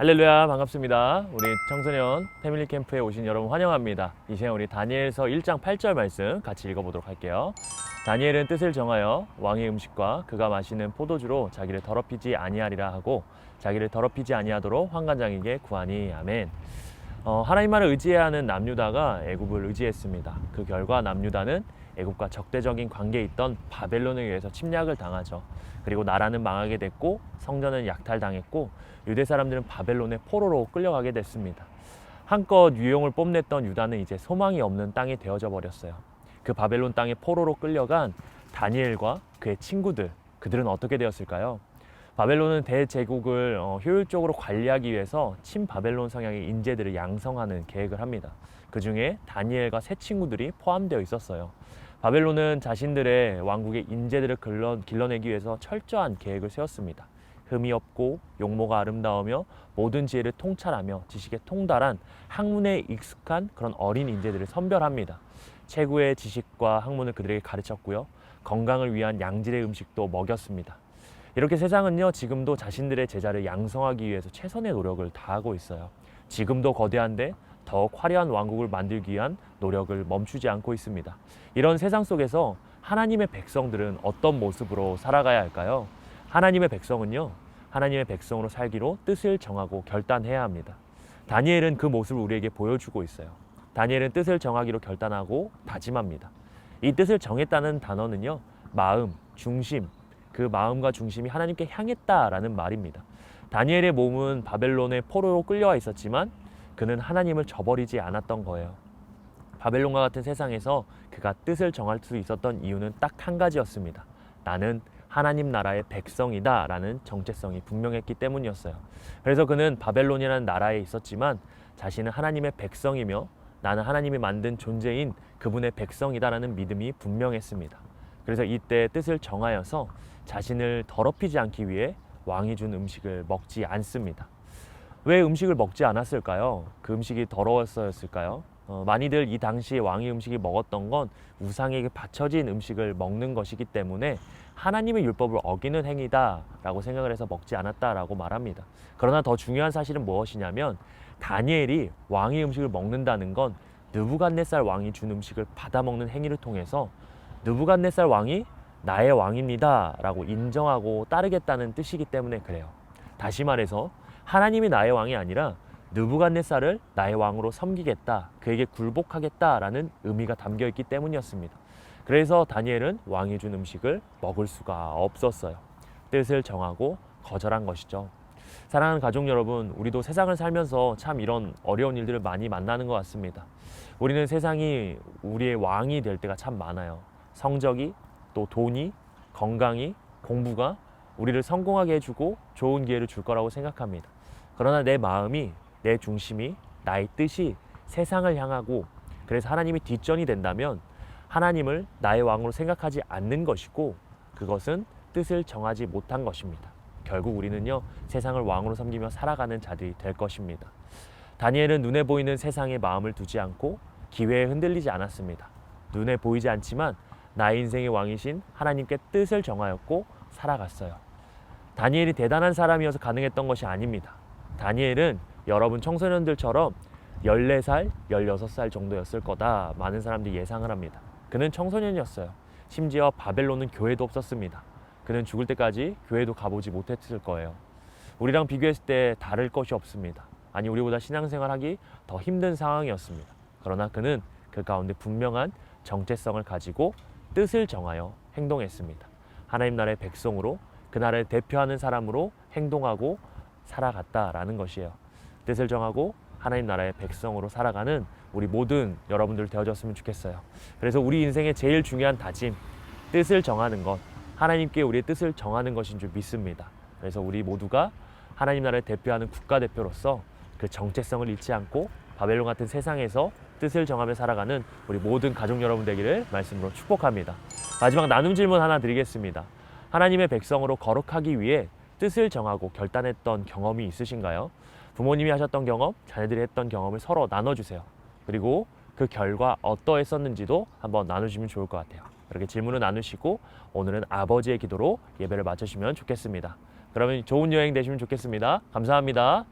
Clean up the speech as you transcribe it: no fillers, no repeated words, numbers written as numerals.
할렐루야, 반갑습니다. 우리 청소년 패밀리 캠프에 오신 여러분 환영합니다. 이 시간 우리 다니엘서 1장 8절 말씀 같이 읽어보도록 할게요. 다니엘은 뜻을 정하여 왕의 음식과 그가 마시는 포도주로 자기를 더럽히지 아니하리라 하고 자기를 더럽히지 아니하도록 환관장에게 구하니. 아멘. 하나님만을 의지해야 하는 남유다가 애굽을 의지했습니다. 그 결과 남유다는 애굽과 적대적인 관계에 있던 바벨론에 의해서 침략을 당하죠. 그리고 나라는 망하게 됐고 성전은 약탈당했고 유대 사람들은 바벨론의 포로로 끌려가게 됐습니다. 한껏 유용을 뽐냈던 유다는 이제 소망이 없는 땅이 되어져 버렸어요. 그 바벨론 땅의 포로로 끌려간 다니엘과 그의 친구들, 그들은 어떻게 되었을까요? 바벨론은 대제국을 효율적으로 관리하기 위해서 친바벨론 성향의 인재들을 양성하는 계획을 합니다. 그 중에 다니엘과 세 친구들이 포함되어 있었어요. 바벨론은 자신들의 왕국의 인재들을 길러내기 위해서 철저한 계획을 세웠습니다. 흠이 없고 용모가 아름다우며 모든 지혜를 통찰하며 지식에 통달한 학문에 익숙한 그런 어린 인재들을 선별합니다. 최고의 지식과 학문을 그들에게 가르쳤고요. 건강을 위한 양질의 음식도 먹였습니다. 이렇게 세상은요, 지금도 자신들의 제자를 양성하기 위해서 최선의 노력을 다하고 있어요. 지금도 거대한데 더욱 화려한 왕국을 만들기 위한 노력을 멈추지 않고 있습니다. 이런 세상 속에서 하나님의 백성들은 어떤 모습으로 살아가야 할까요? 하나님의 백성은요, 하나님의 백성으로 살기로 뜻을 정하고 결단해야 합니다. 다니엘은 그 모습을 우리에게 보여주고 있어요. 다니엘은 뜻을 정하기로 결단하고 다짐합니다. 이 뜻을 정했다는 단어는요, 마음, 중심, 그 마음과 중심이 하나님께 향했다라는 말입니다. 다니엘의 몸은 바벨론의 포로로 끌려와 있었지만 그는 하나님을 저버리지 않았던 거예요. 바벨론과 같은 세상에서 그가 뜻을 정할 수 있었던 이유는 딱 한 가지였습니다. 나는 하나님 나라의 백성이다 라는 정체성이 분명했기 때문이었어요. 그래서 그는 바벨론이라는 나라에 있었지만 자신은 하나님의 백성이며 나는 하나님이 만든 존재인 그분의 백성이다 라는 믿음이 분명했습니다. 그래서 이때 뜻을 정하여서 자신을 더럽히지 않기 위해 왕이 준 음식을 먹지 않습니다. 왜 음식을 먹지 않았을까요? 그 음식이 더러웠을까요? 많이들 이 당시에 왕이 음식이 먹었던 건 우상에게 바쳐진 음식을 먹는 것이기 때문에 하나님의 율법을 어기는 행위다라고 생각을 해서 먹지 않았다라고 말합니다. 그러나 더 중요한 사실은 무엇이냐면 다니엘이 왕의 음식을 먹는다는 건 느부갓네살 왕이 준 음식을 받아먹는 행위를 통해서 느부갓네살 왕이 나의 왕입니다 라고 인정하고 따르겠다는 뜻이기 때문에 그래요. 다시 말해서 하나님이 나의 왕이 아니라 느부갓네살을 나의 왕으로 섬기겠다, 그에게 굴복하겠다라는 의미가 담겨있기 때문이었습니다. 그래서 다니엘은 왕이 준 음식을 먹을 수가 없었어요. 뜻을 정하고 거절한 것이죠. 사랑하는 가족 여러분, 우리도 세상을 살면서 참 이런 어려운 일들을 많이 만나는 것 같습니다. 우리는 세상이 우리의 왕이 될 때가 참 많아요. 성적이, 또 돈이, 건강이, 공부가 우리를 성공하게 해주고 좋은 기회를 줄 거라고 생각합니다. 그러나 내 마음이, 내 중심이, 나의 뜻이 세상을 향하고 그래서 하나님이 뒷전이 된다면 하나님을 나의 왕으로 생각하지 않는 것이고 그것은 뜻을 정하지 못한 것입니다. 결국 우리는요, 세상을 왕으로 섬기며 살아가는 자들이 될 것입니다. 다니엘은 눈에 보이는 세상에 마음을 두지 않고 기회에 흔들리지 않았습니다. 눈에 보이지 않지만 나의 인생의 왕이신 하나님께 뜻을 정하였고 살아갔어요. 다니엘이 대단한 사람이어서 가능했던 것이 아닙니다. 다니엘은 여러분 청소년들처럼 14살, 16살 정도였을 거다 많은 사람들이 예상을 합니다. 그는 청소년이었어요. 심지어 바벨론은 교회도 없었습니다. 그는 죽을 때까지 교회도 가보지 못했을 거예요. 우리랑 비교했을 때 다를 것이 없습니다. 아니, 우리보다 신앙생활하기 더 힘든 상황이었습니다. 그러나 그는 그 가운데 분명한 정체성을 가지고 뜻을 정하여 행동했습니다. 하나님 나라의 백성으로, 그 나라를 대표하는 사람으로 행동하고 살아갔다라는 것이에요. 뜻을 정하고 하나님 나라의 백성으로 살아가는 우리 모든 여러분들 되어졌으면 좋겠어요. 그래서 우리 인생의 제일 중요한 다짐, 뜻을 정하는 것, 하나님께 우리의 뜻을 정하는 것인 줄 믿습니다. 그래서 우리 모두가 하나님 나라를 대표하는 국가대표로서 그 정체성을 잃지 않고 바벨론 같은 세상에서 뜻을 정하며 살아가는 우리 모든 가족 여러분 되기를 말씀으로 축복합니다. 마지막 나눔 질문 하나 드리겠습니다. 하나님의 백성으로 거룩하기 위해 뜻을 정하고 결단했던 경험이 있으신가요? 부모님이 하셨던 경험, 자녀들이 했던 경험을 서로 나눠주세요. 그리고 그 결과 어떠했었는지도 한번 나누시면 좋을 것 같아요. 이렇게 질문을 나누시고 오늘은 아버지의 기도로 예배를 마치시면 좋겠습니다. 그러면 좋은 여행 되시면 좋겠습니다. 감사합니다.